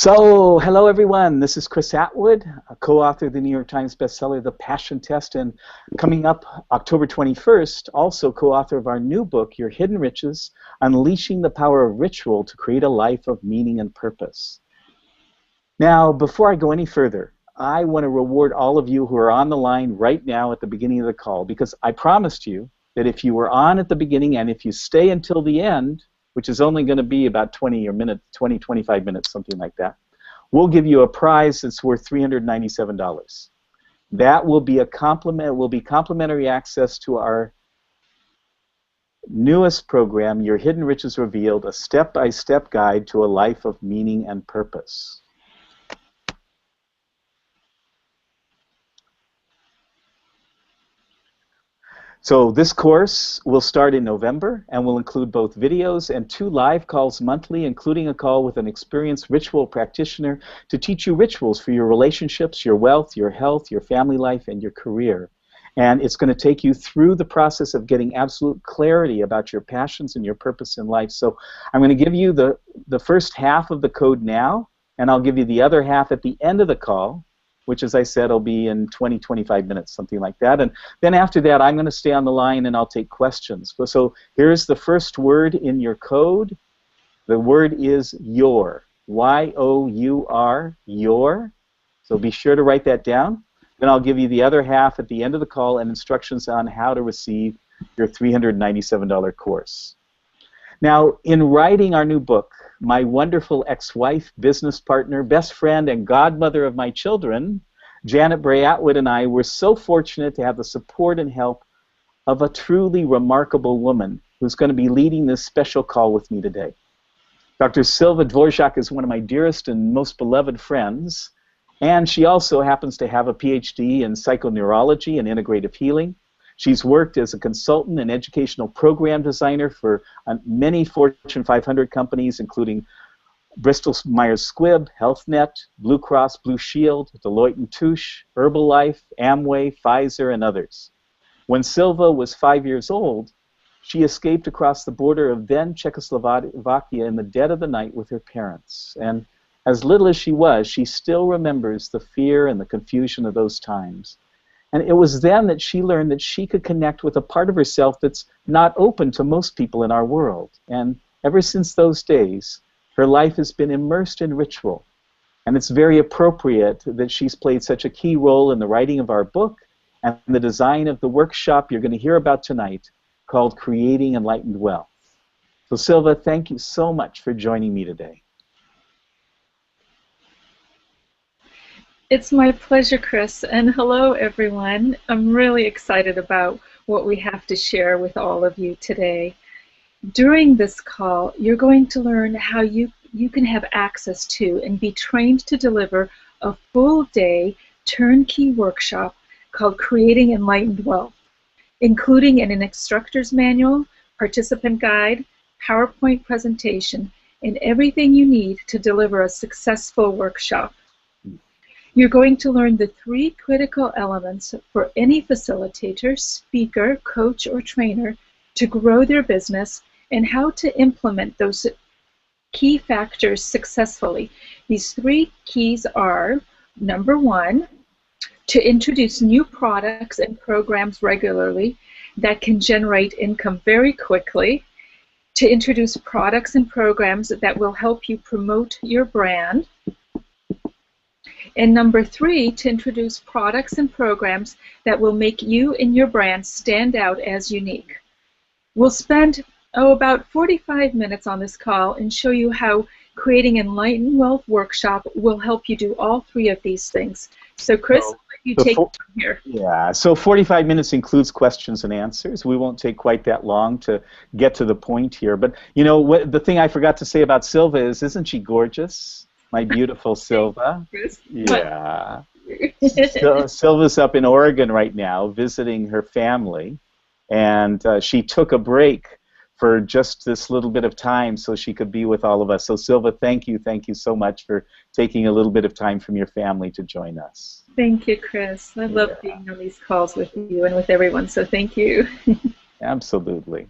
So, hello everyone. This is Chris Attwood, a co-author of the New York Times bestseller, The Passion Test, and coming up October 21st, also co-author of our new book, Your Hidden Riches, Unleashing the Power of Ritual to Create a Life of Meaning and Purpose. Now, before I go any further, I want to reward all of you who are on the line right now at the beginning of the call, because I promised you that if you were on at the beginning and if you stay until the end, which is only going to be about 25 minutes, something like that, we'll give you a prize that's worth $397. That will be complimentary access to our newest program, Your Hidden Riches Revealed, a step-by-step guide to a life of meaning and purpose. So this course will start in November and will include both videos and 2 live calls monthly, including a call with an experienced ritual practitioner to teach you rituals for your relationships, your wealth, your health, your family life, and your career. And it's going to take you through the process of getting absolute clarity about your passions and your purpose in life. So I'm going to give you the first half of the code now, and I'll give you the other half at the end of the call, which, as I said, will be in 25 minutes, something like that. And then after that, I'm going to stay on the line and I'll take questions. So here's the first word in your code. The word is your, Y-O-U-R, your. So be sure to write that down. Then I'll give you the other half at the end of the call and instructions on how to receive your $397 course. Now, in writing our new book, my wonderful ex-wife, business partner, best friend, and godmother of my children, Janet Bray Attwood, and I were so fortunate to have the support and help of a truly remarkable woman who's going to be leading this special call with me today. Dr. Silva Dvorak is one of my dearest and most beloved friends, and she also happens to have a PhD in psychoneurology and integrative healing. She's worked as a consultant and educational program designer for many Fortune 500 companies, including Bristol Myers Squibb, HealthNet, Blue Cross Blue Shield, Deloitte & Touche, Herbalife, Amway, Pfizer, and others. When Silva was 5 years old, she escaped across the border of then Czechoslovakia in the dead of the night with her parents. And as little as she was, she still remembers the fear and the confusion of those times. And it was then that she learned that she could connect with a part of herself that's not open to most people in our world. And ever since those days, her life has been immersed in ritual. And it's very appropriate that she's played such a key role in the writing of our book and the design of the workshop you're going to hear about tonight called Creating Enlightened Wealth. So Silva, thank you so much for joining me today. It's my pleasure, Chris, and hello, everyone. I'm really excited about what we have to share with all of you today. During this call, you're going to learn how you can have access to and be trained to deliver a full-day turnkey workshop called Creating Enlightened Wealth, including an instructor's manual, participant guide, PowerPoint presentation, and everything you need to deliver a successful workshop. You're going to learn the 3 critical elements for any facilitator, speaker, coach, or trainer to grow their business and how to implement those key factors successfully. These 3 keys are, number 1, to introduce new products and programs regularly that can generate income very quickly, to introduce products and programs that will help you promote your brand, and number 3, to introduce products and programs that will make you and your brand stand out as unique. We'll spend about 45 minutes on this call and show you how Creating Enlightened Wealth Workshop will help you do all 3 of these things. So Chris, I'll let you take it from here. Yeah, so 45 minutes includes questions and answers. We won't take quite that long to get to the point here. But you know, the thing I forgot to say about Silva is, isn't she gorgeous? My beautiful Silva. Yeah. So, Silva's up in Oregon right now visiting her family, and she took a break for just this little bit of time so she could be with all of us. So Silva, thank you so much for taking a little bit of time from your family to join us. Thank you, Chris. I love being on these calls with you and with everyone, so thank you. Absolutely.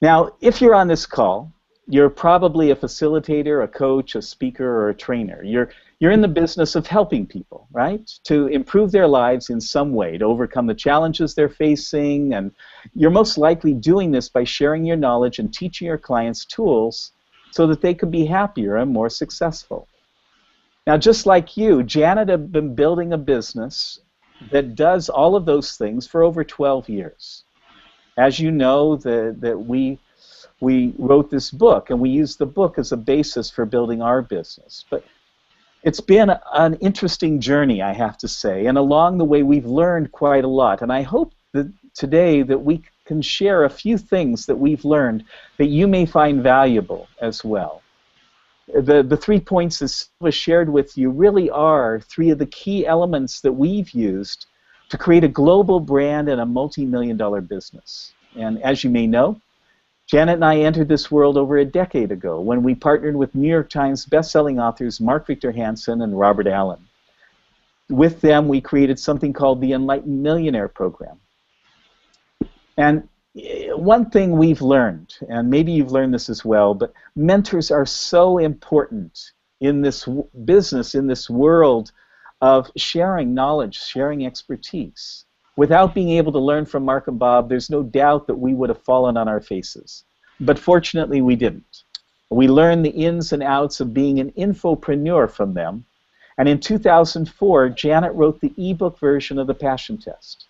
Now, if you're on this call, You're probably a facilitator, a coach, a speaker, or a trainer. You're in the business of helping people, right? To improve their lives in some way, to overcome the challenges they're facing, and you're most likely doing this by sharing your knowledge and teaching your clients tools so that they could be happier and more successful. Now, just like you, Janet had been building a business that does all of those things for over 12 years. As you know, that we wrote this book, and we used the book as a basis for building our business. But it's been an interesting journey, I have to say, and along the way we've learned quite a lot. And I hope that today that we can share a few things that we've learned that you may find valuable as well. The 3 points that Silva shared with you really are 3 of the key elements that we've used to create a global brand and a multi-million-dollar business. And as you may know, Janet and I entered this world over a decade ago when we partnered with New York Times best-selling authors Mark Victor Hansen and Robert Allen. With them, we created something called the Enlightened Millionaire Program. And one thing we've learned, and maybe you've learned this as well, but mentors are so important in this business, in this world of sharing knowledge, sharing expertise. Without being able to learn from Mark and Bob, there's no doubt that we would have fallen on our faces. But fortunately, we didn't. We learned the ins and outs of being an infopreneur from them. And in 2004, Janet wrote the ebook version of the Passion Test.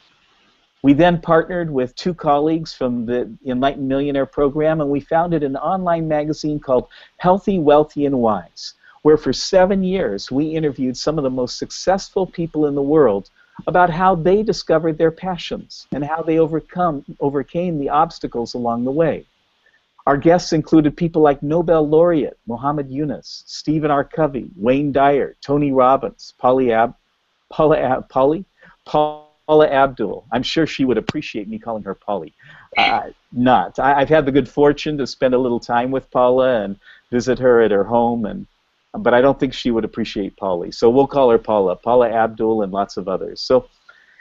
We then partnered with 2 colleagues from the Enlightened Millionaire Program, and we founded an online magazine called Healthy, Wealthy, and Wise, where for 7 years we interviewed some of the most successful people in the world about how they discovered their passions and how they overcame the obstacles along the way. Our guests included people like Nobel laureate Muhammad Yunus, Stephen R. Covey, Wayne Dyer, Tony Robbins, Paula Abdul. I'm sure she would appreciate me calling her Polly. I've had the good fortune to spend a little time with Paula and visit her at her home, but I don't think she would appreciate Polly. So we'll call her Paula Abdul, and lots of others. So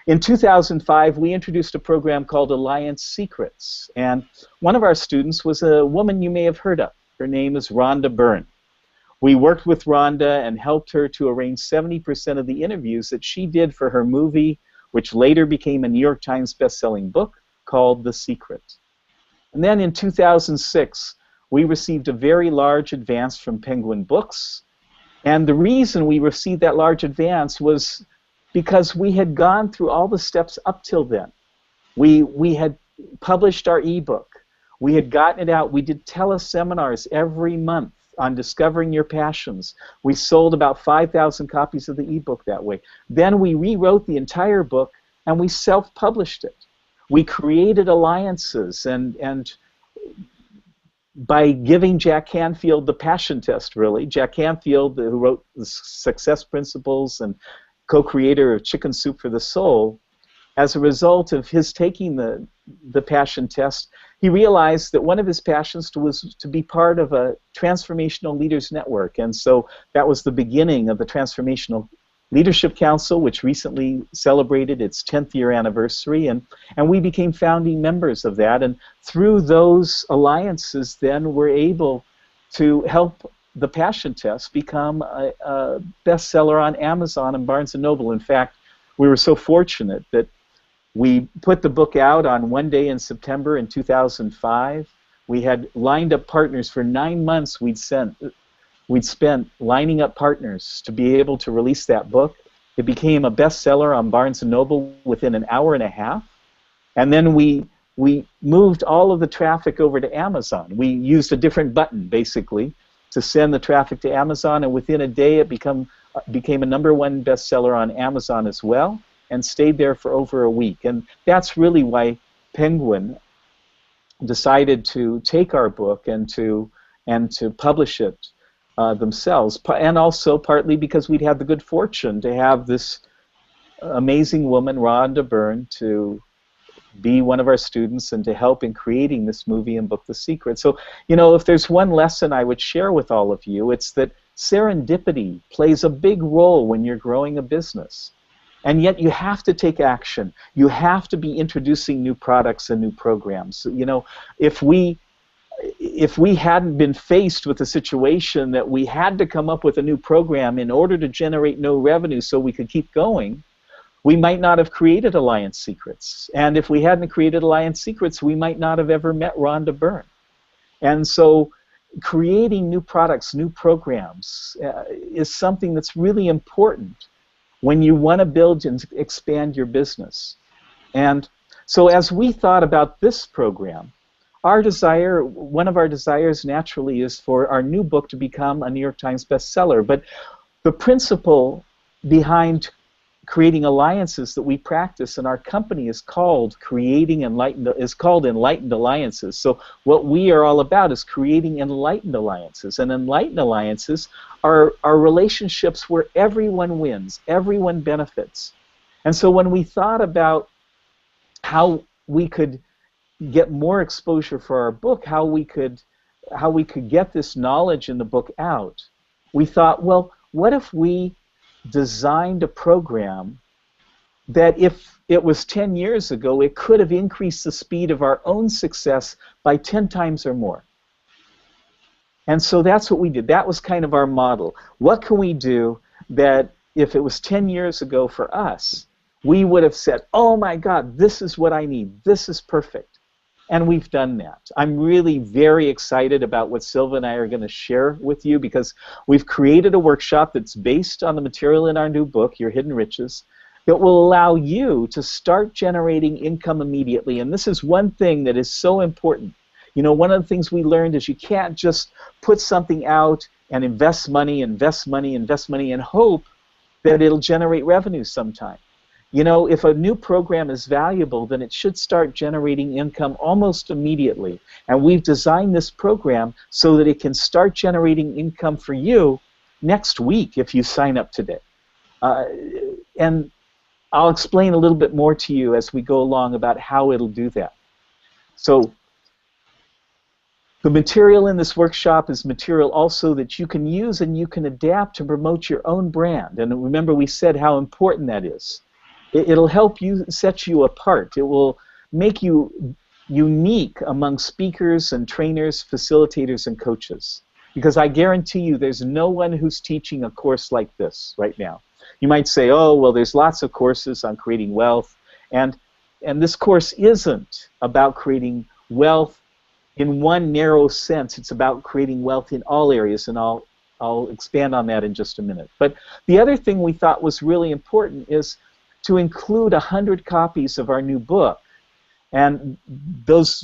in 2005, we introduced a program called Alliance Secrets. And one of our students was a woman you may have heard of. Her name is Rhonda Byrne. We worked with Rhonda and helped her to arrange 70% of the interviews that she did for her movie, which later became a New York Times best-selling book called The Secret. And then in 2006, we received a very large advance from Penguin Books. And the reason we received that large advance was because we had gone through all the steps up till then. We had published our ebook. We had gotten it out. We did teleseminars every month on discovering your passions. We sold about 5,000 copies of the ebook that way. Then we rewrote the entire book and we self-published it. We created alliances, and by giving Jack Canfield the Passion Test, really. Jack Canfield, who wrote the Success Principles and co-creator of Chicken Soup for the Soul, as a result of his taking the Passion Test, he realized that one of his passions was to be part of a Transformational Leaders Network. And so that was the beginning of the Transformational Leadership Council, which recently celebrated its 10th year anniversary, and we became founding members of that. And through those alliances, then we're able to help the Passion Test become a bestseller on Amazon and Barnes & Noble. In fact, we were so fortunate that we put the book out on one day in September in 2005. We had lined up partners for 9 months. We'd spent lining up partners to be able to release that book. It became a bestseller on Barnes & Noble within an hour and a half. And then we moved all of the traffic over to Amazon. We used a different button, basically, to send the traffic to Amazon, and within a day it became a #1 bestseller on Amazon as well, and stayed there for over a week. And that's really why Penguin decided to take our book and to publish it themselves, and also partly because we'd had the good fortune to have this amazing woman, Rhonda Byrne, to be one of our students and to help in creating this movie and book, The Secret. So, you know, if there's one lesson I would share with all of you, it's that serendipity plays a big role when you're growing a business. And yet you have to take action. You have to be introducing new products and new programs. You know, if we if we hadn't been faced with a situation that we had to come up with a new program in order to generate no revenue so we could keep going, we might not have created Alliance Secrets. And if we hadn't created Alliance Secrets, we might not have ever met Rhonda Byrne. And so creating new products, new programs is something that's really important when you want to build and expand your business. And so as we thought about this program, our desire, one of our desires naturally is for our new book to become a New York Times bestseller. But the principle behind creating alliances that we practice in our company is called Enlightened Alliances. So what we are all about is creating enlightened alliances. And enlightened alliances are relationships where everyone wins, everyone benefits. And so when we thought about how we could get more exposure for our book, how we could get this knowledge in the book out, we thought, well, what if we designed a program that if it was 10 years ago, it could have increased the speed of our own success by 10 times or more. And so that's what we did. That was kind of our model. What can we do that if it was 10 years ago for us, we would have said, oh my God, this is what I need. This is perfect. And we've done that. I'm really very excited about what Silva and I are going to share with you, because we've created a workshop that's based on the material in our new book, Your Hidden Riches, that will allow you to start generating income immediately. And this is one thing that is so important. You know, one of the things we learned is you can't just put something out and invest money, and hope that it'll generate revenue sometime. You know, if a new program is valuable, then it should start generating income almost immediately. And we've designed this program so that it can start generating income for you next week if you sign up today. And I'll explain a little bit more to you as we go along about how it'll do that. So the material in this workshop is material also that you can use and you can adapt to promote your own brand. And remember, we said how important that is. It'll help you, set you apart. It will make you unique among speakers and trainers, facilitators, and coaches. Because I guarantee you there's no one who's teaching a course like this right now. You might say, oh, well, there's lots of courses on creating wealth. And this course isn't about creating wealth in one narrow sense. It's about creating wealth in all areas, and I'll expand on that in just a minute. But the other thing we thought was really important is to include 100 copies of our new book. And those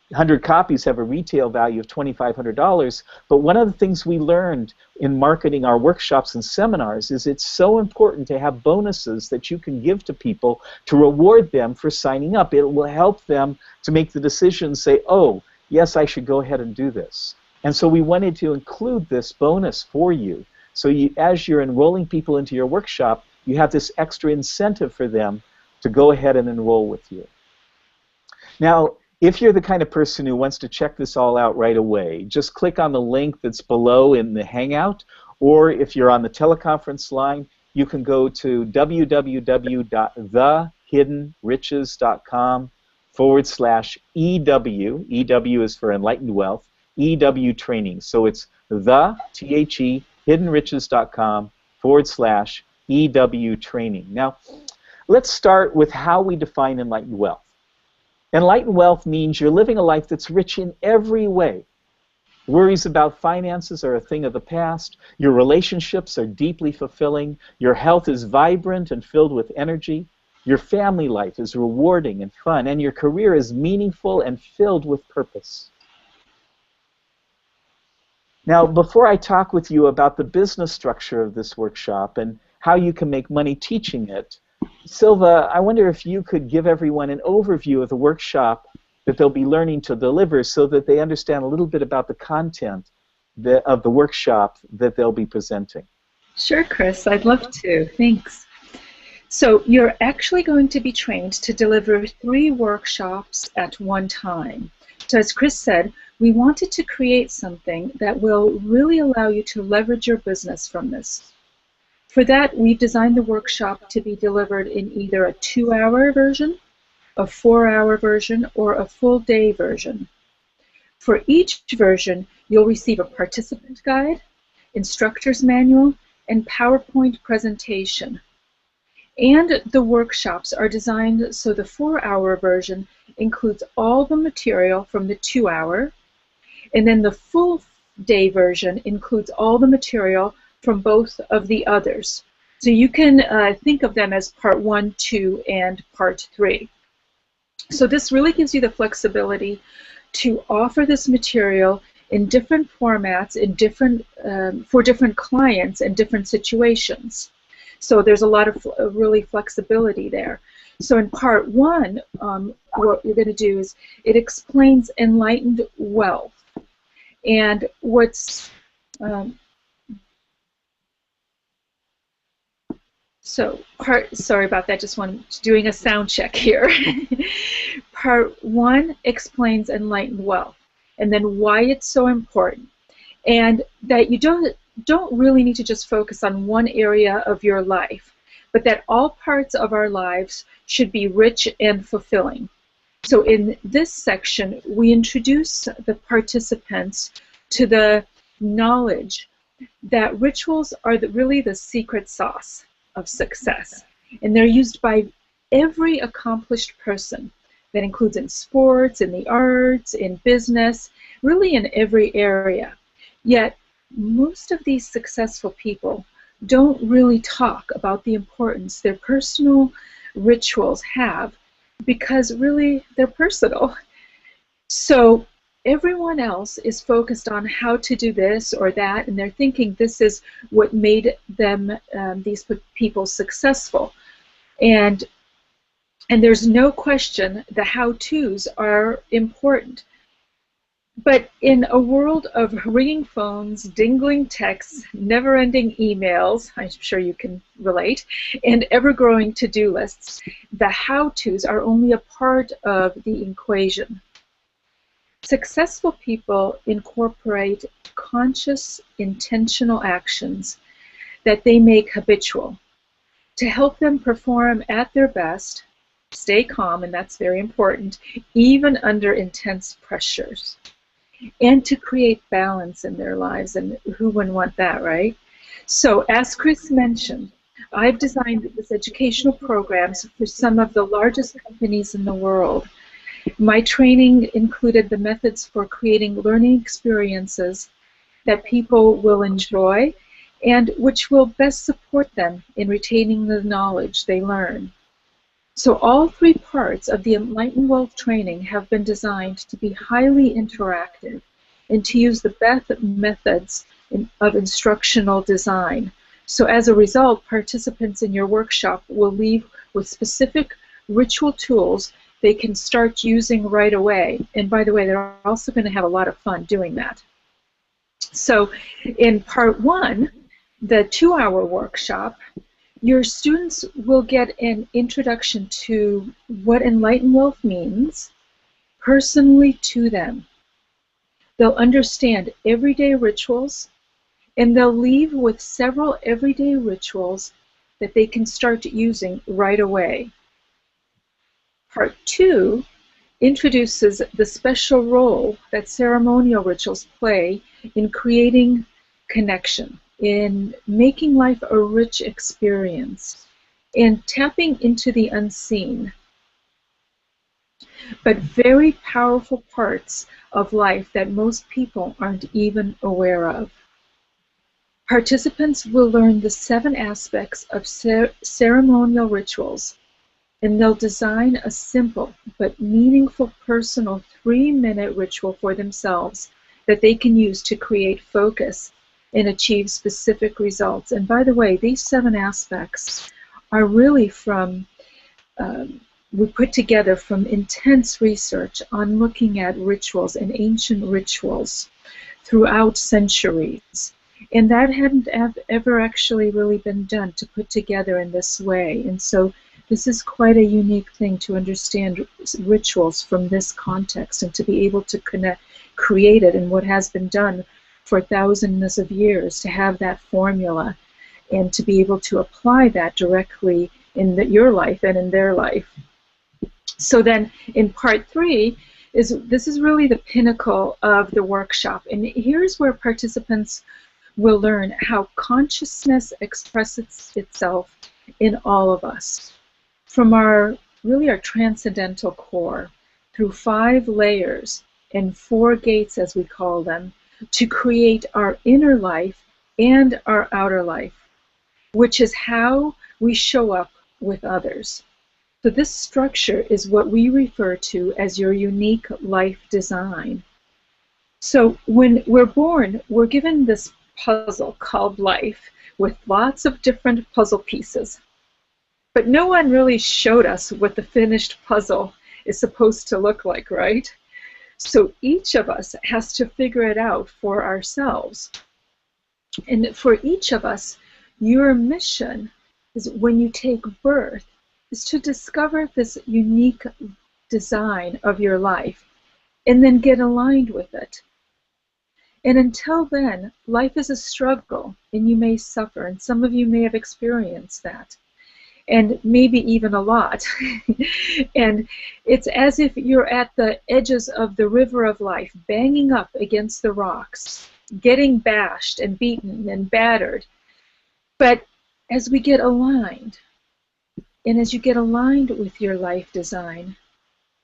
100 copies have a retail value of $2,500. But one of the things we learned in marketing our workshops and seminars is it's so important to have bonuses that you can give to people to reward them for signing up. It will help them to make the decision, say, oh, yes, I should go ahead and do this. And so we wanted to include this bonus for you. So as you're enrolling people into your workshop, you have this extra incentive for them to go ahead and enroll with you. Now, if you're the kind of person who wants to check this all out right away, just click on the link that's below in the Hangout, or if you're on the teleconference line, you can go to www.thehiddenriches.com/EW. EW is for Enlightened Wealth, EW training. So it's hiddenriches.com/EW training. Now, let's start with how we define enlightened wealth. Enlightened wealth means you're living a life that's rich in every way. Worries about finances are a thing of the past. Your relationships are deeply fulfilling. Your health is vibrant and filled with energy. Your family life is rewarding and fun. And your career is meaningful and filled with purpose. Now, before I talk with you about the business structure of this workshop and how you can make money teaching it, Silva, I wonder if you could give everyone an overview of the workshop that they'll be learning to deliver so that they understand a little bit about the content of the workshop that they'll be presenting. Sure, Chris. I'd love to. Thanks. So you're actually going to be trained to deliver 3 workshops at one time. So as Chris said, we wanted to create something that will really allow you to leverage your business from this. For that, we've designed the workshop to be delivered in either a 2-hour version, a 4-hour version, or a full-day version. For each version, you'll receive a participant guide, instructor's manual, and PowerPoint presentation. And the workshops are designed so the 4-hour version includes all the material from the 2-hour, and then the full day version includes all the material from both of the others. So you can think of them as part 1, 2, and part 3. So this really gives you the flexibility to offer this material in different formats, in different for different clients and different situations. So there's a lot of really flexibility there. So in part 1, what you're going to do is it explains enlightened wealth. And what's sorry about that, just doing a sound check here. Part 1 explains enlightened wealth, and then why it's so important, and that you don't really need to just focus on one area of your life, but that all parts of our lives should be rich and fulfilling. So in this section, we introduce the participants to the knowledge that rituals are really the secret sauce of success, and they're used by every accomplished person. That includes in sports, in the arts, in business, really in every area. Yet most of these successful people don't really talk about the importance their personal rituals have, because really they're personal. So everyone else is focused on how to do this or that, and they're thinking this is what made them, these people, successful. And there's no question the how-tos are important. But in a world of ringing phones, dingling texts, never-ending emails, I'm sure you can relate, and ever-growing to-do lists, the how-tos are only a part of the equation. Successful people incorporate conscious, intentional actions that they make habitual to help them perform at their best, stay calm, and that's very important, even under intense pressures, and to create balance in their lives. And who wouldn't want that, right? So as Chris mentioned, I've designed this educational programs for some of the largest companies in the world. My training included the methods for creating learning experiences that people will enjoy and which will best support them in retaining the knowledge they learn. So all 3 parts of the Enlightened Wealth training have been designed to be highly interactive and to use the best methods of instructional design. So as a result, participants in your workshop will leave with specific ritual tools they can start using right away. And by the way, they're also going to have a lot of fun doing that. So in part 1, the 2-hour workshop, your students will get an introduction to what Enlightened Wealth means personally to them. They'll understand everyday rituals, and they'll leave with several everyday rituals that they can start using right away. Part 2 introduces the special role that ceremonial rituals play in creating connection, in making life a rich experience, and tapping into the unseen, but very powerful parts of life that most people aren't even aware of. Participants will learn the 7 aspects of ceremonial rituals, and they'll design a simple but meaningful personal 3-minute ritual for themselves that they can use to create focus and achieve specific results. And by the way, these 7 aspects are really from, we put together from intense research on looking at rituals and ancient rituals throughout centuries. And that hadn't ever actually really been done, to put together in this way. And so this is quite a unique thing to understand rituals from this context and to be able to create it in what has been done for thousands of years, to have that formula and to be able to apply that directly in your life and in their life. So then in part 3, this is really the pinnacle of the workshop. And here's where participants will learn how consciousness expresses itself in all of us, from our transcendental core, through 5 layers and 4 gates, as we call them, to create our inner life and our outer life, which is how we show up with others. So this structure is what we refer to as your unique life design. So when we're born, we're given this puzzle called life with lots of different puzzle pieces. But no one really showed us what the finished puzzle is supposed to look like, right? So each of us has to figure it out for ourselves. And for each of us, your mission is, when you take birth, is to discover this unique design of your life and then get aligned with it. And until then, life is a struggle, and you may suffer, and some of you may have experienced that, and maybe even a lot. And it's as if you're at the edges of the river of life, banging up against the rocks, getting bashed and beaten and battered. But as we get aligned, and as you get aligned with your life design,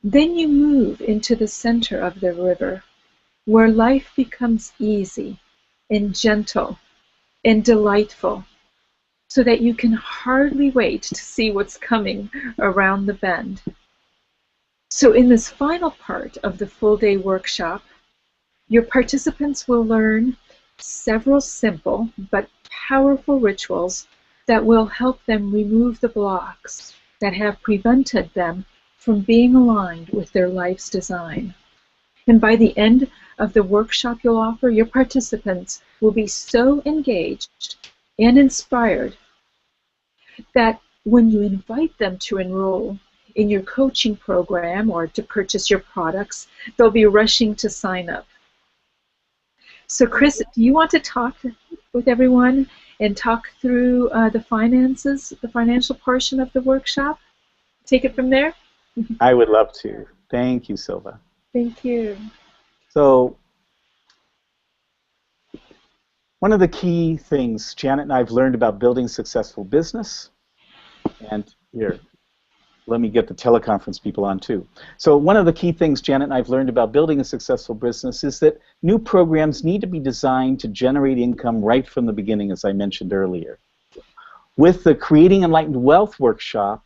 then you move into the center of the river, where life becomes easy and gentle and delightful, so that you can hardly wait to see what's coming around the bend. So in this final part of the full-day workshop, your participants will learn several simple but powerful rituals that will help them remove the blocks that have prevented them from being aligned with their life's design. And by the end of the workshop you'll offer, your participants will be so engaged and inspired that when you invite them to enroll in your coaching program or to purchase your products, they'll be rushing to sign up. So Chris, do you want to talk with everyone and talk through the finances, the financial portion of the workshop? Take it from there? I would love to. Thank you, Silva. Thank you. So one of the key things Janet and I have learned about building successful business, and here, let me get the teleconference people on too. So one of the key things Janet and I have learned about building a successful business is that new programs need to be designed to generate income right from the beginning, as I mentioned earlier. With the Creating Enlightened Wealth workshop,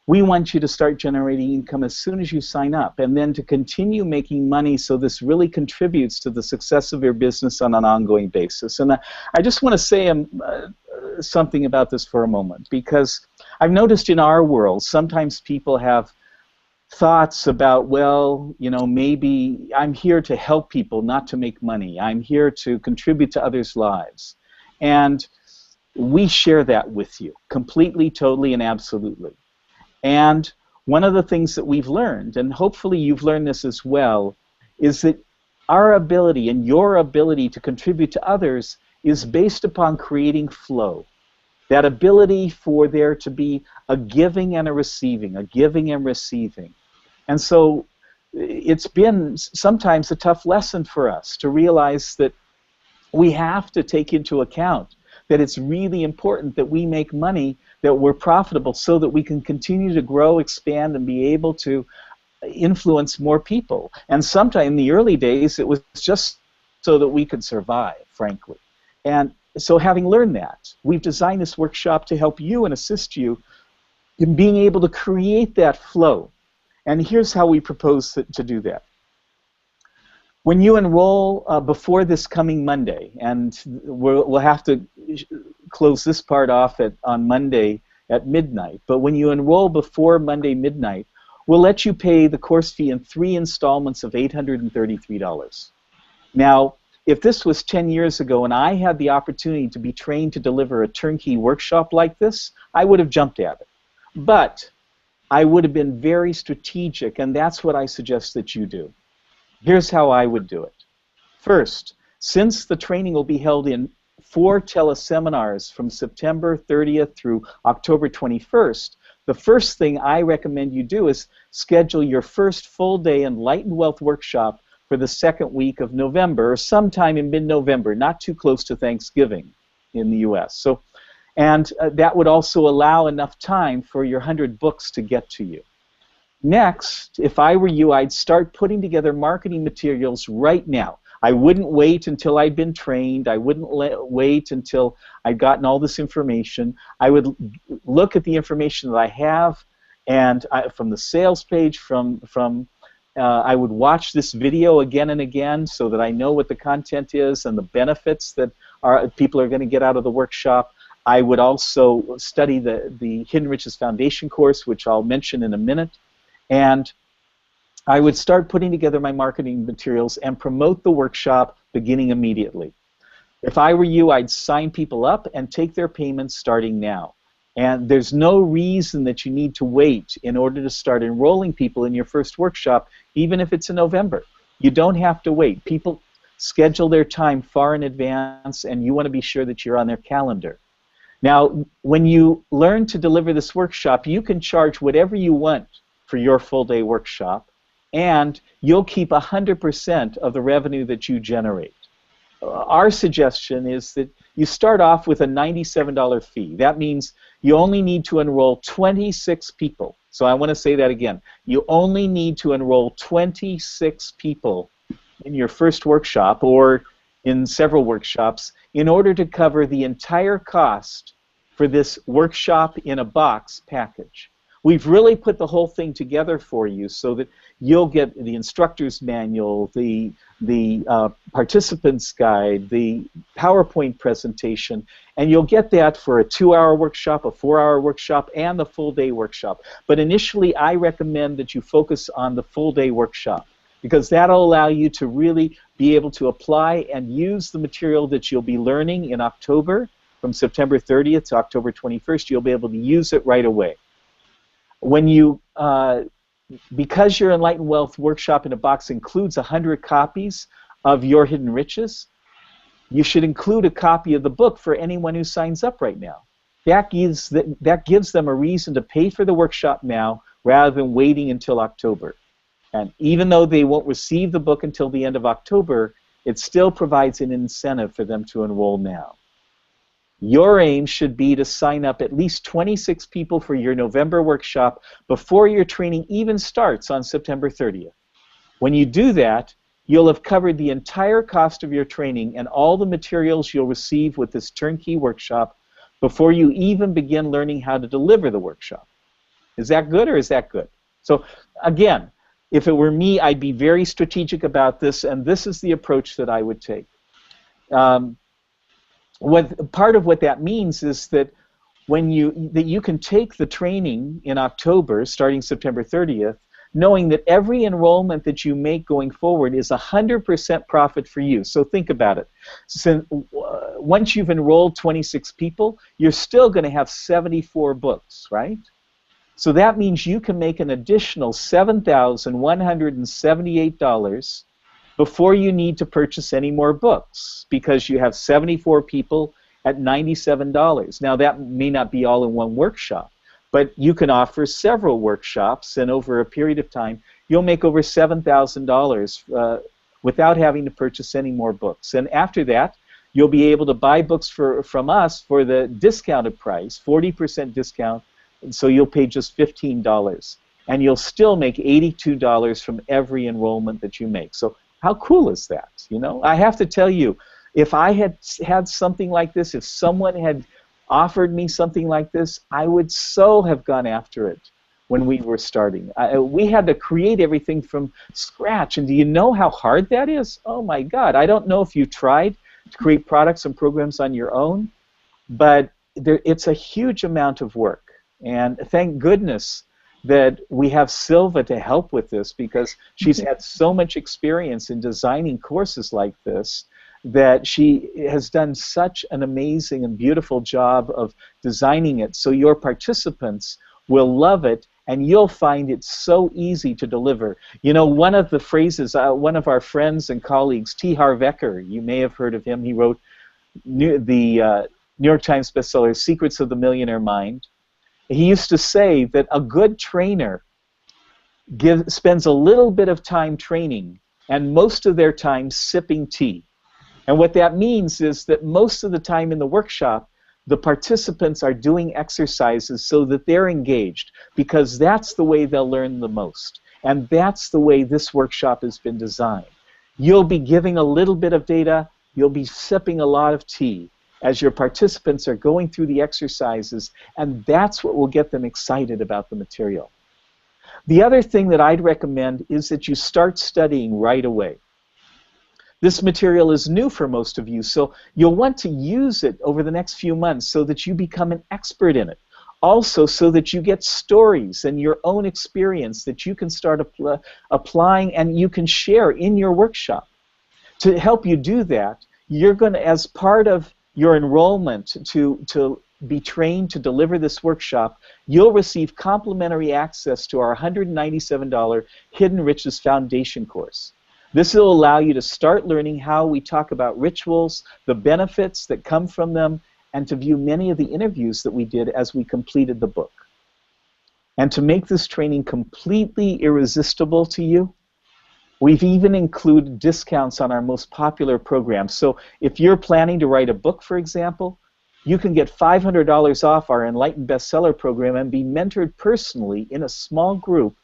we want you to start generating income as soon as you sign up, and then to continue making money, so this really contributes to the success of your business on an ongoing basis. And I just want to say something about this for a moment, because I've noticed in our world sometimes people have thoughts about, well, you know, maybe I'm here to help people, not to make money. I'm here to contribute to others' lives. And we share that with you completely, totally, and absolutely. And one of the things that we've learned, and hopefully you've learned this as well, is that our ability and your ability to contribute to others is based upon creating flow. That ability for there to be a giving and a receiving, a giving and receiving. And so it's been sometimes a tough lesson for us to realize that we have to take into account that it's really important that we make money, that we're profitable, so that we can continue to grow, expand, and be able to influence more people. And sometimes in the early days, it was just so that we could survive, frankly. And so having learned that, we've designed this workshop to help you and assist you in being able to create that flow. And here's how we propose to do that. When you enroll before this coming Monday, and we'll have to close this part off on Monday at midnight, but when you enroll before Monday midnight, we'll let you pay the course fee in 3 installments of $833. Now, if this was 10 years ago and I had the opportunity to be trained to deliver a turnkey workshop like this, I would have jumped at it. But I would have been very strategic, and that's what I suggest that you do. Here's how I would do it. First, since the training will be held in 4 teleseminars from September 30th through October 21st, the first thing I recommend you do is schedule your first full-day Enlightened Wealth workshop for the second week of November, or sometime in mid-November, not too close to Thanksgiving in the U.S. So, and that would also allow enough time for your 100 books to get to you. Next, if I were you, I'd start putting together marketing materials right now. I wouldn't wait until I'd been trained. I wouldn't wait until I'd gotten all this information. I would look at the information that I have, and from the sales page, I would watch this video again and again so that I know what the content is and the benefits that people are going to get out of the workshop. I would also study the Hidden Riches Foundation course, which I'll mention in a minute. And I would start putting together my marketing materials and promote the workshop beginning immediately. If I were you, I'd sign people up and take their payments starting now. And there's no reason that you need to wait in order to start enrolling people in your first workshop, even if it's in November. You don't have to wait. People schedule their time far in advance, and you want to be sure that you're on their calendar. Now, when you learn to deliver this workshop, you can charge whatever you want for your full-day workshop, and you'll keep 100% of the revenue that you generate. Our suggestion is that you start off with a $97 fee. That means you only need to enroll 26 people. So I want to say that again. You only need to enroll 26 people in your first workshop or in several workshops in order to cover the entire cost for this workshop in a box package. We've really put the whole thing together for you so that you'll get the instructor's manual, the participant's guide, the PowerPoint presentation, and you'll get that for a 2-hour workshop, a 4-hour workshop, and the full-day workshop. But initially, I recommend that you focus on the full-day workshop because that'll allow you to really be able to apply and use the material that you'll be learning in October. From September 30th to October 21st, you'll be able to use it right away. When you, because your Enlightened Wealth workshop in a box includes 100 copies of your Hidden Riches, you should include a copy of the book for anyone who signs up right now. That gives them a reason to pay for the workshop now rather than waiting until October. And even though they won't receive the book until the end of October, it still provides an incentive for them to enroll now. Your aim should be to sign up at least 26 people for your November workshop before your training even starts on September 30th. When you do that, you'll have covered the entire cost of your training and all the materials you'll receive with this turnkey workshop before you even begin learning how to deliver the workshop. Is that good or is that good? So again, if it were me, I'd be very strategic about this, and this is the approach that I would take. Part of what that means is that you can take the training in October, starting September 30th, knowing that every enrollment that you make going forward is 100% profit for you. So think about it. So, once you've enrolled 26 people, you're still going to have 74 books, right? So that means you can make an additional $7,178 before you need to purchase any more books because you have 74 people at $97. Now that may not be all in one workshop, but you can offer several workshops, and over a period of time you'll make over $7,000 without having to purchase any more books. And after that, you'll be able to buy books from us for the discounted price, 40% discount, so you'll pay just $15. And you'll still make $82 from every enrollment that you make. So how cool is that? You know, I have to tell you, if I had had something like this, if someone had offered me something like this, I would so have gone after it when we were starting. We had to create everything from scratch, and do you know how hard that is? Oh my God, I don't know if you tried to create products and programs on your own, but it's a huge amount of work, and thank goodness that we have Silva to help with this, because she's had so much experience in designing courses like this that she has done such an amazing and beautiful job of designing it so your participants will love it and you'll find it so easy to deliver. You know, one of the phrases, one of our friends and colleagues, T. Harv Eker, you may have heard of him, he wrote the New York Times bestseller Secrets of the Millionaire Mind. He used to say that a good trainer spends a little bit of time training and most of their time sipping tea. And what that means is that most of the time in the workshop, the participants are doing exercises so that they're engaged, because that's the way they'll learn the most. And that's the way this workshop has been designed. You'll be giving a little bit of data, you'll be sipping a lot of tea as your participants are going through the exercises, and that's what will get them excited about the material. The other thing that I'd recommend is that you start studying right away. This material is new for most of you, so you'll want to use it over the next few months so that you become an expert in it. Also, so that you get stories and your own experience that you can start applying and you can share in your workshop. To help you do that, you're going to, as part of your enrollment to be trained to deliver this workshop, you'll receive complimentary access to our $197 Hidden Riches Foundation course. This will allow you to start learning how we talk about rituals, the benefits that come from them, and to view many of the interviews that we did as we completed the book. And to make this training completely irresistible to you, we've even included discounts on our most popular programs. So if you're planning to write a book, for example, you can get $500 off our Enlightened Bestseller program and be mentored personally in a small group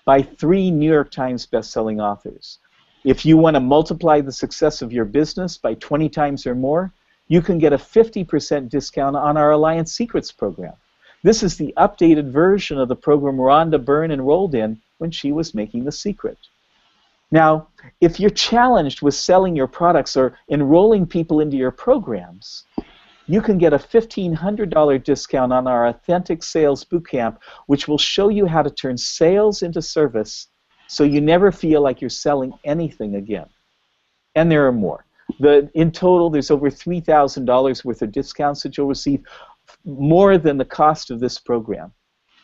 by 3 New York Times bestselling authors. If you want to multiply the success of your business by 20 times or more, you can get a 50% discount on our Alliance Secrets program. This is the updated version of the program Rhonda Byrne enrolled in when she was making The Secret. Now, if you're challenged with selling your products or enrolling people into your programs, you can get a $1,500 discount on our Authentic Sales Bootcamp, which will show you how to turn sales into service so you never feel like you're selling anything again. And there are more. In total, there's over $3,000 worth of discounts that you'll receive, more than the cost of this program.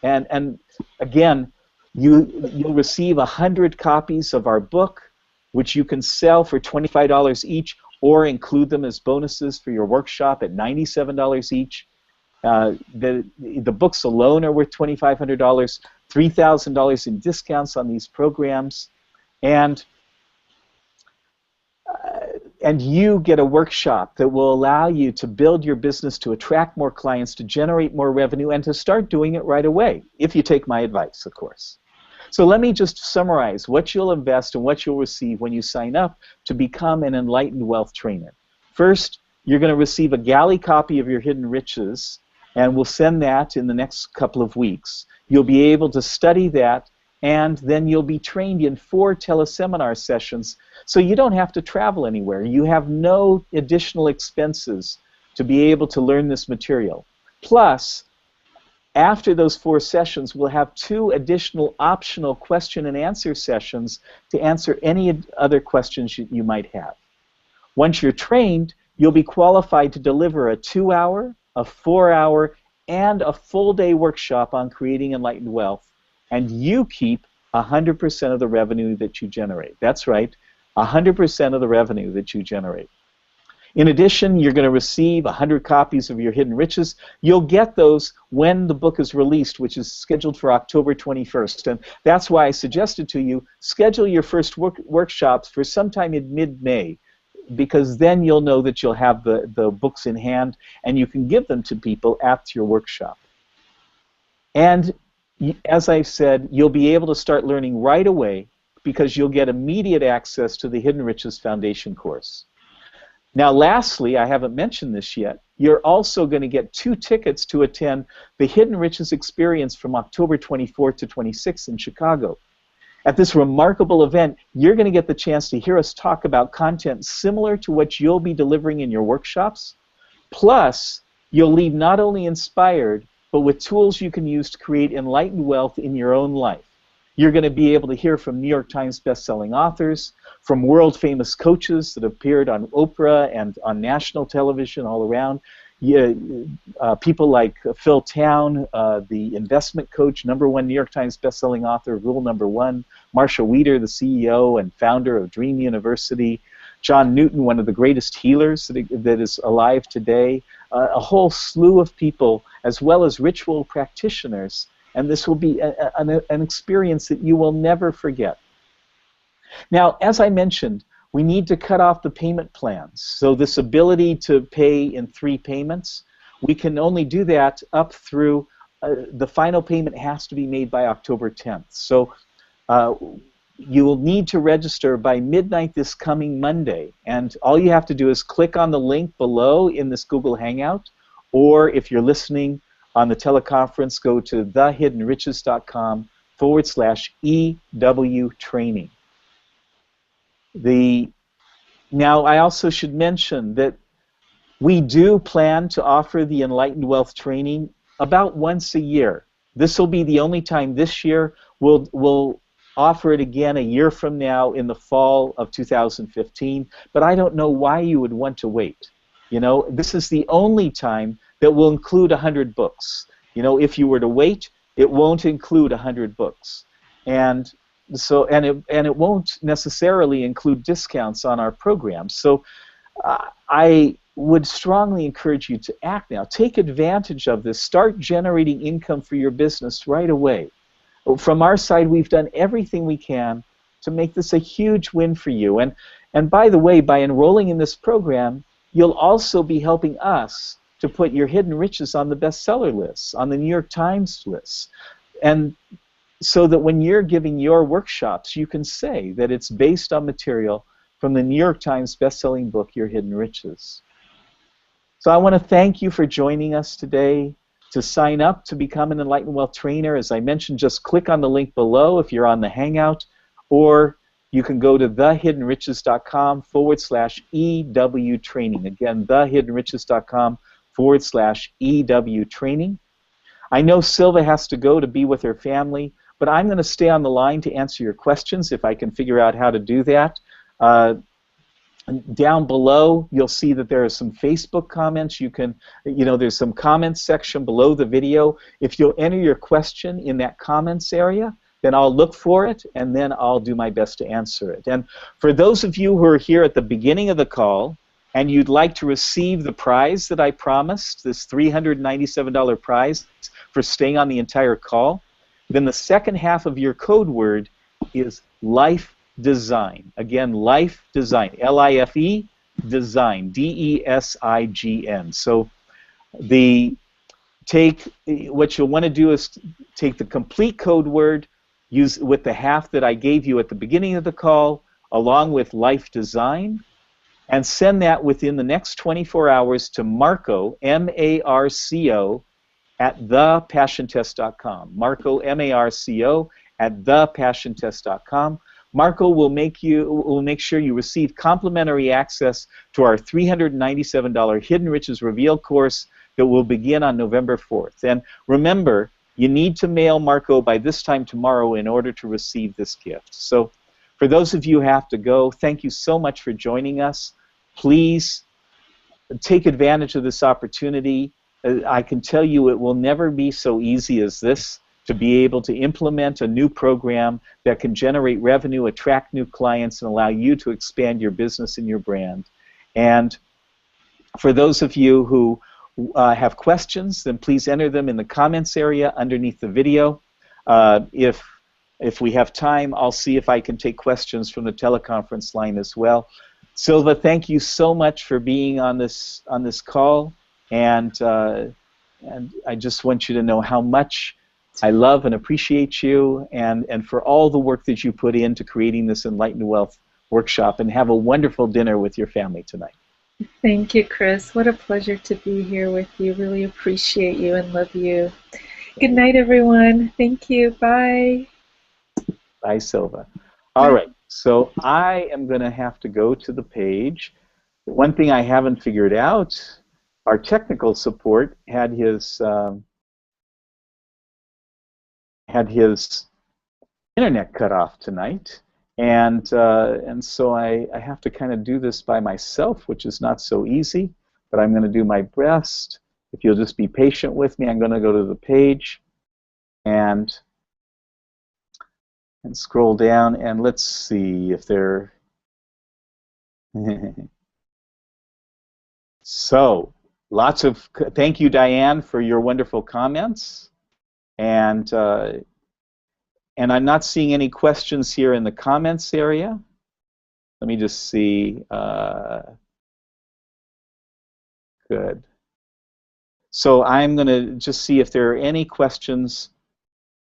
And again, you'll receive 100 copies of our book, which you can sell for $25 each, or include them as bonuses for your workshop at $97 each. The books alone are worth $2,500, $3,000 in discounts on these programs, and you get a workshop that will allow you to build your business, to attract more clients, to generate more revenue, and to start doing it right away, if you take my advice, of course. So let me just summarize what you'll invest and what you'll receive when you sign up to become an Enlightened Wealth trainer. First, you're going to receive a galley copy of your Hidden Riches, and we'll send that in the next couple of weeks. You'll be able to study that, and then you'll be trained in 4 teleseminar sessions, so you don't have to travel anywhere. You have no additional expenses to be able to learn this material. Plus, after those 4 sessions, we'll have 2 additional optional question and answer sessions to answer any other questions you might have. Once you're trained, you'll be qualified to deliver a 2-hour, a 4-hour, and a full-day workshop on creating enlightened wealth, and you keep 100% of the revenue that you generate. That's right, 100% of the revenue that you generate. In addition, you're going to receive 100 copies of your Hidden Riches. You'll get those when the book is released, which is scheduled for October 21st. And that's why I suggested to you, schedule your first workshops for sometime in mid-May, because then you'll know that you'll have the books in hand and you can give them to people at your workshop. And as I've said, you'll be able to start learning right away because you'll get immediate access to the Hidden Riches Foundation course. Now, lastly, I haven't mentioned this yet, you're also going to get 2 tickets to attend the Hidden Riches Experience from October 24th to 26th in Chicago. At this remarkable event, you're going to get the chance to hear us talk about content similar to what you'll be delivering in your workshops. Plus, you'll leave not only inspired, but with tools you can use to create enlightened wealth in your own life. You're going to be able to hear from New York Times bestselling authors, from world-famous coaches that appeared on Oprah and on national television all around. People like Phil Town, the investment coach, #1 New York Times bestselling author, Rule Number 1, Marshall Weeder, the CEO and founder of Dream University, John Newton, one of the greatest healers that is alive today, a whole slew of people as well as ritual practitioners, and this will be an experience that you will never forget. Now, as I mentioned, we need to cut off the payment plans. So this ability to pay in 3 payments, we can only do that up through, the final payment has to be made by October 10th. So you will need to register by midnight this coming Monday. And all you have to do is click on the link below in this Google Hangout, or if you're listening on the teleconference, go to thehiddenriches.com/EW training. Now, I also should mention that we do plan to offer the Enlightened Wealth training about once a year. This will be the only time this year. We'll offer it again a year from now in the fall of 2015, but I don't know why you would want to wait. You know, this is the only time that will include 100 books. You know, if you were to wait, it won't include 100 books. And so, and it won't necessarily include discounts on our programs. So I would strongly encourage you to act now. Take advantage of this. Start generating income for your business right away. From our side, we've done everything we can to make this a huge win for you. And by the way, by enrolling in this program, you'll also be helping us to put your hidden riches on the bestseller lists, on the New York Times lists. And so that when you're giving your workshops, you can say that it's based on material from the New York Times best-selling book, Your Hidden Riches. So I want to thank you for joining us today. To sign up to become an Enlightened Wealth trainer, as I mentioned, just click on the link below if you're on the Hangout, or you can go to thehiddenriches.com/EW training. Again, thehiddenriches.com/EW training. I know Silva has to go to be with her family, but I'm going to stay on the line to answer your questions if I can figure out how to do that. Down below, you'll see that there are some Facebook comments. You can, there's some comments section below the video. If you'll enter your question in that comments area, then I'll look for it, and then I'll do my best to answer it. And for those of you who are here at the beginning of the call, and you'd like to receive the prize that I promised, this $397 prize for staying on the entire call, then the second half of your code word is life design. Again, life design, L-I-F-E, design, D-E-S-I-G-N. So what you'll want to do is take the complete code word, use with the half that I gave you at the beginning of the call, along with life design, and send that within the next 24 hours to Marco, M-A-R-C-O, at thepassiontest.com. Marco, M-A-R-C-O, at thepassiontest.com. Marco will make sure you receive complimentary access to our $397 Hidden Riches Revealed course that will begin on November 4th. And remember, you need to mail Marco by this time tomorrow in order to receive this gift. So for those of you who have to go, thank you so much for joining us. Please take advantage of this opportunity. I can tell you it will never be so easy as this, to be able to implement a new program that can generate revenue, attract new clients, and allow you to expand your business and your brand. And for those of you who have questions, then please enter them in the comments area underneath the video. If we have time, I'll see if I can take questions from the teleconference line as well. Silva, thank you so much for being on this call, and I just want you to know how much I love and appreciate you, and for all the work that you put into creating this Enlightened Wealth workshop, and have a wonderful dinner with your family tonight. Thank you, Chris. What a pleasure to be here with you. Really appreciate you and love you. Good night, everyone. Thank you. Bye. Bye, Silva. All right, so I am going to have to go to the page. One thing I haven't figured out, our technical support had his internet cut off tonight, and so I have to kind of do this by myself, which is not so easy, but I'm going to do my best. If you'll just be patient with me, I'm going to go to the page and scroll down, and let's see if there. So Thank you, Diane, for your wonderful comments. And I'm not seeing any questions here in the comments area. Let me just see. Good. So I'm going to just see if there are any questions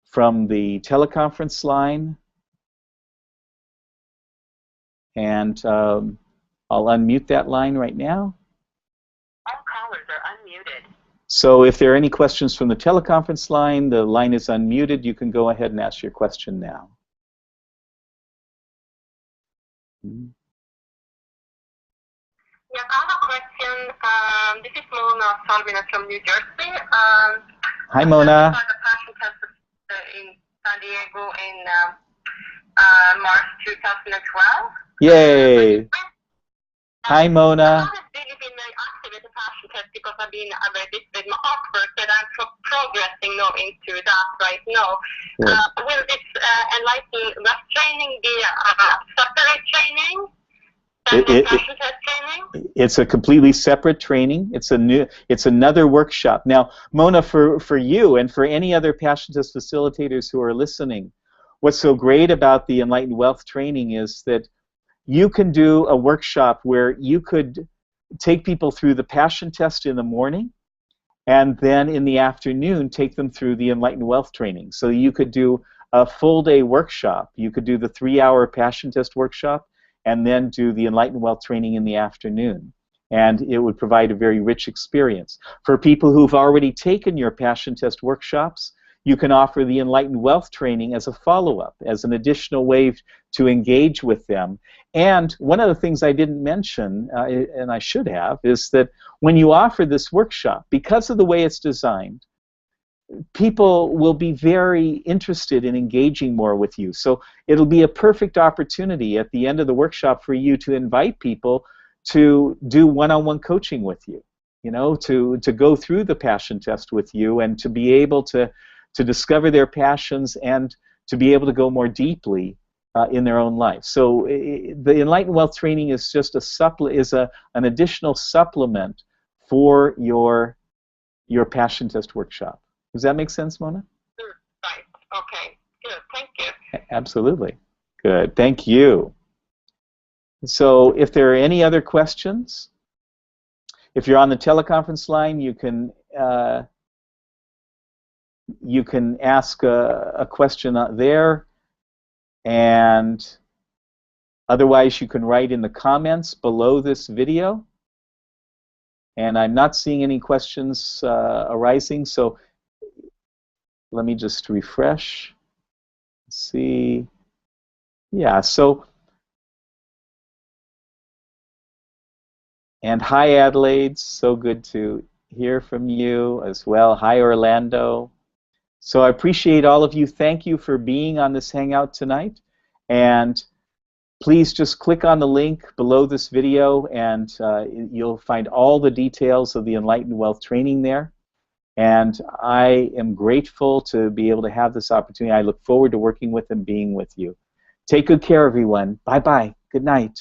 from the teleconference line. And I'll unmute that line right now. All callers are unmuted. So if there are any questions from the teleconference line, the line is unmuted. You can go ahead and ask your question now. Yes, I have a question. This is Mona Salvina from New Jersey. Hi, Mona. I had a passion test in San Diego in March 2012. Yay. Hi, Mona. I haven't really been very active with the passion test because I've been very busy with my artwork, but I'm progressing now into that right now. Will this Enlightened Wealth training be a separate training? It's a completely separate training. It's another workshop. Now, Mona, for you and for any other passion test facilitators who are listening, what's so great about the Enlightened Wealth training is that you can do a workshop where you could take people through the passion test in the morning, and then in the afternoon take them through the Enlightened Wealth training. So you could do a full-day workshop. You could do the 3-hour passion test workshop and then do the Enlightened Wealth training in the afternoon. And it would provide a very rich experience. For people who've already taken your passion test workshops, you can offer the Enlightened Wealth training as a follow-up, as an additional way to engage with them. And one of the things I didn't mention, and I should have, is that when you offer this workshop, because of the way it's designed, people will be very interested in engaging more with you. So it'll be a perfect opportunity at the end of the workshop for you to invite people to do one-on-one coaching with you, you know, to go through the passion test with you and to be able to discover their passions and to be able to go more deeply in their own life. So the Enlightened Wealth training is just an additional supplement for your passion test workshop. Does that make sense, Mona? Right. Okay. Good. Thank you. Absolutely. Good. Thank you. So if there are any other questions, if you're on the teleconference line, you can ask a question there, and otherwise you can write in the comments below this video. And I'm not seeing any questions arising, so let me just refresh. Let's see. Yeah, so, and hi Adelaide, so good to hear from you as well. Hi Orlando. So I appreciate all of you. Thank you for being on this Hangout tonight. And please just click on the link below this video and you'll find all the details of the Enlightened Wealth training there. And I am grateful to be able to have this opportunity. I look forward to working with and being with you. Take good care, everyone. Bye-bye. Good night.